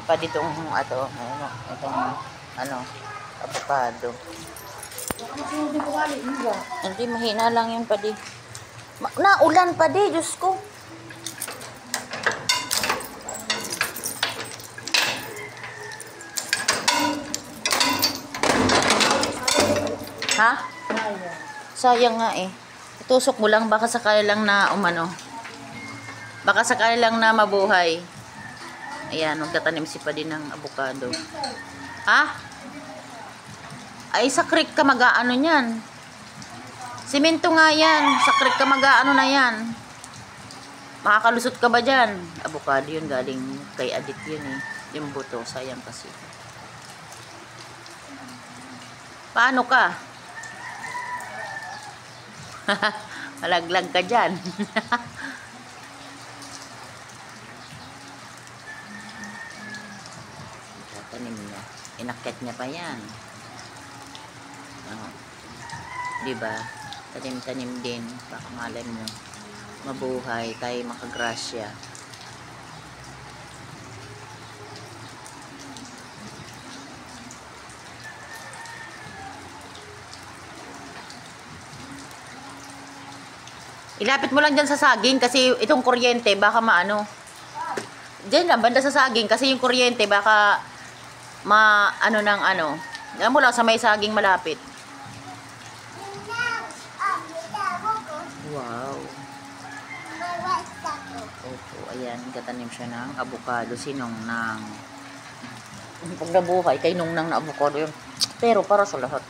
pa ditong itong avocado. Hindi, mahina lang yun pa di. Naulan pa di, Diyos ko. Ha? Sayang nga eh. Itusok mo lang, baka sakali lang na umano. Baka sakali lang na mabuhay. Ayan, magtatanim si pa din ng avocado. Ha? Ay, sa creek ka mag-aano yan. Simento nga yan. Sa creek ka mag-aano na yan. Makakalusot ka ba dyan? Avocado yun, galing kay Adit yun eh. Yung buto, sayang kasi. Paano ka? Malaglag ka dyan. Tanim niya. Inakyat niya pa yan. Diba? Tanim-tanim din. Baka malay mo mabuhay, tayo makagrasya. Ilapit mo lang dyan sa saging kasi itong kuryente baka maano. Dyan lang, banda sa saging kasi yung kuryente baka maano ng ano. Alam mo lang sa may saging malapit. Wow. Opo, ayan, katanim siya ng avocado. Sinong nang pag nabuhay kay nung nang na avocado yun. Pero para sa lahat.